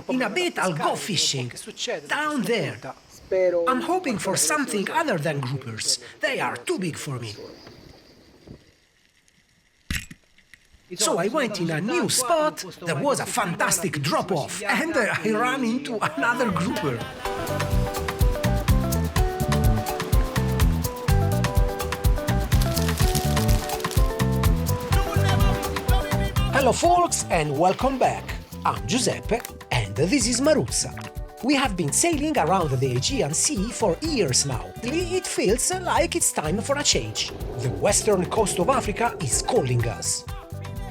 In a bit I'll go fishing, down there. I'm hoping for something other than groupers. They are too big for me. So I went in a new spot, there was a fantastic drop-off, and I ran into another grouper. Hello folks and welcome back. I'm Giuseppe and this is Maruzza. We have been sailing around the Aegean Sea for years now. It feels like it's time for a change. The western coast of Africa is calling us.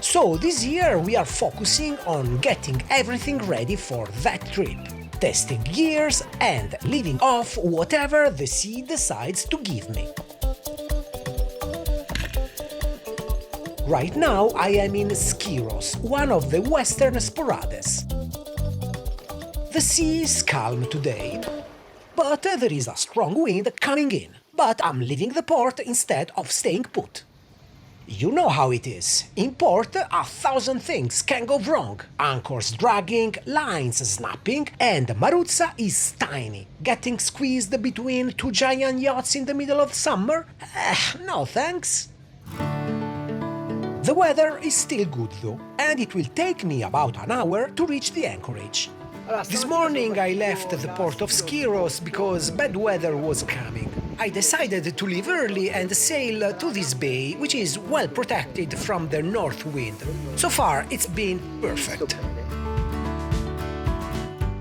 So this year we are focusing on getting everything ready for that trip, testing gears and living off whatever the sea decides to give me. Right now I am in Skiros, one of the western Sporades. The sea is calm today, but there is a strong wind coming in. But I'm leaving the port instead of staying put. You know how it is. In port, 1,000 things can go wrong. Anchors dragging, lines snapping, and Maruzza is tiny. Getting squeezed between two giant yachts in the middle of summer? No thanks. The weather is still good though, and it will take me about an hour to reach the anchorage. This morning I left the port of Skiros because bad weather was coming. I decided to leave early and sail to this bay, which is well protected from the north wind. So far it's been perfect.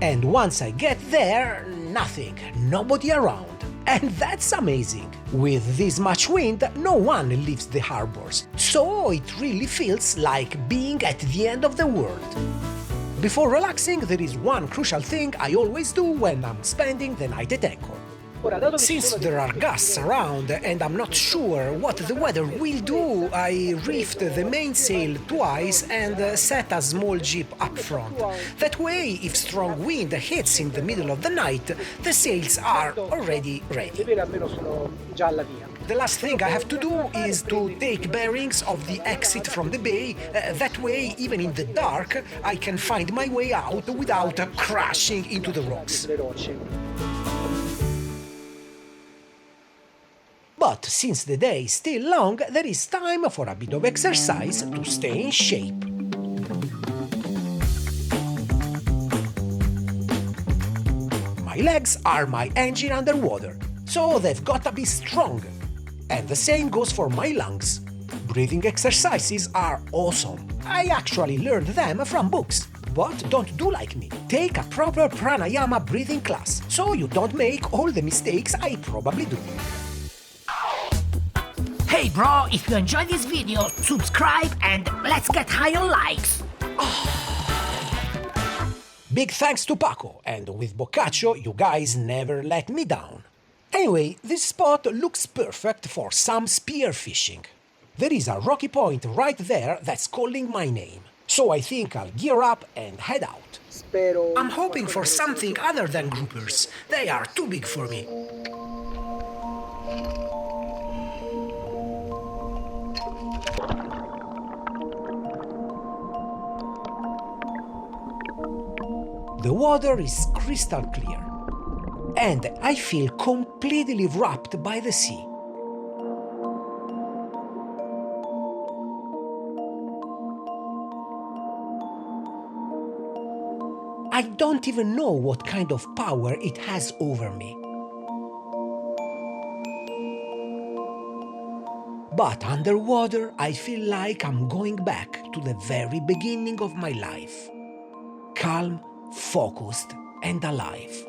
And once I get there, nothing, nobody around. And that's amazing. With this much wind, no one leaves the harbors. So it really feels like being at the end of the world. Before relaxing, there is one crucial thing I always do when I'm spending the night at anchor. Since there are gusts around and I'm not sure what the weather will do, I reefed the mainsail twice and set a small jib up front. That way, if strong wind hits in the middle of the night, the sails are already ready. The last thing I have to do is to take bearings of the exit from the bay. That way, even in the dark, I can find my way out without crashing into the rocks. But since the day is still long, there is time for a bit of exercise to stay in shape. My legs are my engine underwater, so they've got to be strong. And the same goes for my lungs. Breathing exercises are awesome. I actually learned them from books. But don't do like me. Take a proper Pranayama breathing class, so you don't make all the mistakes I probably do. Hey bro, if you enjoyed this video, subscribe and let's get higher likes! Big thanks to Paco, and with Boccaccio you guys never let me down. Anyway, this spot looks perfect for some spearfishing. There is a rocky point right there that's calling my name, so I think I'll gear up and head out. I'm hoping for something other than groupers. They are too big for me. The water is crystal clear, and I feel completely wrapped by the sea. I don't even know what kind of power it has over me. But underwater, I feel like I'm going back to the very beginning of my life. Calm, focused and alive.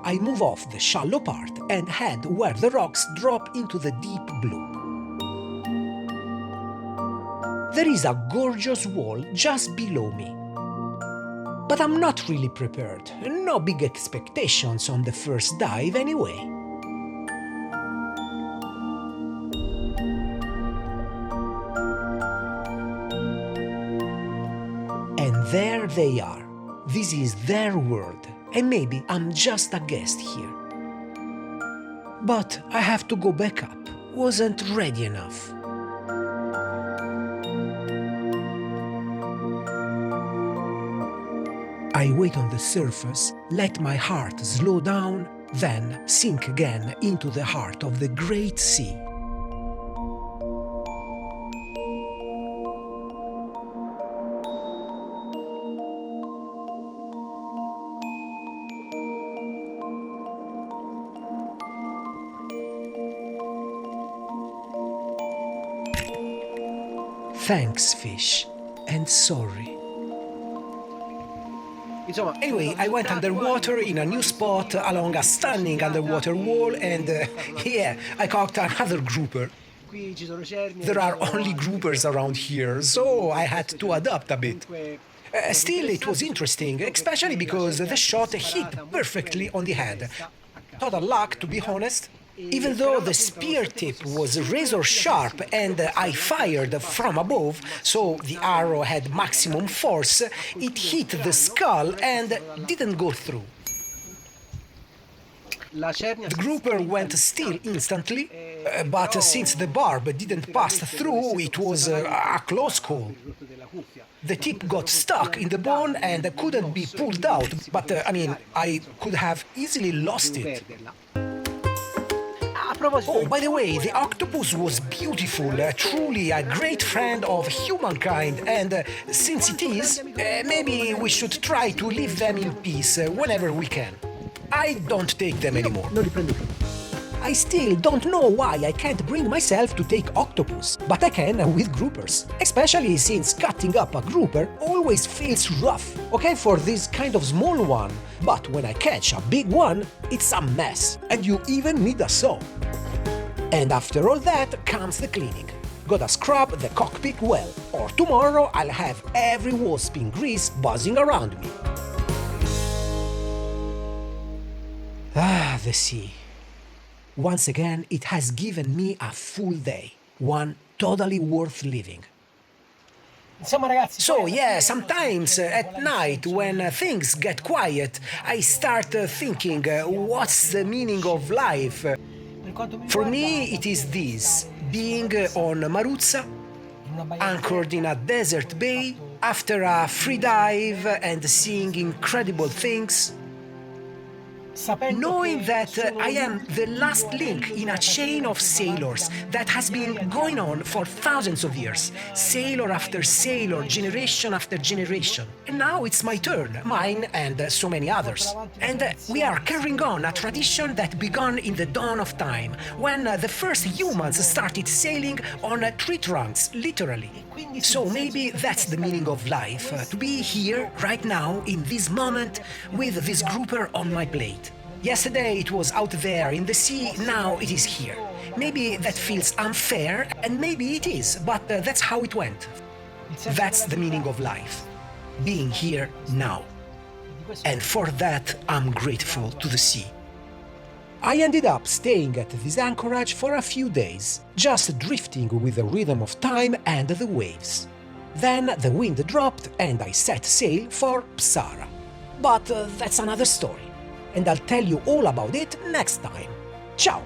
I move off the shallow part and head where the rocks drop into the deep blue. There is a gorgeous wall just below me. But I'm not really prepared, no big expectations on the first dive anyway. there they are. This is their world, and maybe I'm just a guest here. But I have to go back up. Wasn't ready enough. I wait on the surface, let my heart slow down, then sink again into the heart of the great sea. Thanks, fish, and sorry. Anyway, I went underwater in a new spot along a stunning underwater wall and yeah, I caught another grouper. There are only groupers around here, so I had to adapt a bit. Still, it was interesting, especially because the shot hit perfectly on the head. Total luck, to be honest. Even though the spear tip was razor sharp and I fired from above, so the arrow had maximum force, it hit the skull and didn't go through. The grouper went still instantly, but since the barb didn't pass through, it was a close call. The tip got stuck in the bone and couldn't be pulled out, but I could have easily lost it. Oh, by the way, the octopus was beautiful, truly a great friend of humankind, and since it is, maybe we should try to leave them in peace whenever we can. I don't take them anymore. I still don't know why I can't bring myself to take octopus, but I can with groupers. Especially since cutting up a grouper always feels rough, okay, for this kind of small one, but when I catch a big one, it's a mess, and you even need a saw. And after all that comes the cleaning. Gotta scrub the cockpit well, or tomorrow I'll have every wasp in grease buzzing around me. Ah, the sea. Once again, it has given me a full day, one totally worth living. So yeah, sometimes at night when things get quiet, I start thinking, what's the meaning of life? For me, it is this: being on Maruzza, anchored in a desert bay, after a free dive and seeing incredible things, knowing that I am the last link in a chain of sailors that has been going on for thousands of years, sailor after sailor, generation after generation. And now it's my turn, mine and so many others. And we are carrying on a tradition that began in the dawn of time, when the first humans started sailing on tree trunks, literally. So maybe that's the meaning of life, to be here, right now, in this moment, with this grouper on my plate. Yesterday it was out there in the sea, now it is here. Maybe that feels unfair, and maybe it is, but that's how it went. That's the meaning of life, being here now. And for that, I'm grateful to the sea. I ended up staying at this anchorage for a few days, just drifting with the rhythm of time and the waves. Then the wind dropped and I set sail for Psara. But that's another story, and I'll tell you all about it next time. Ciao!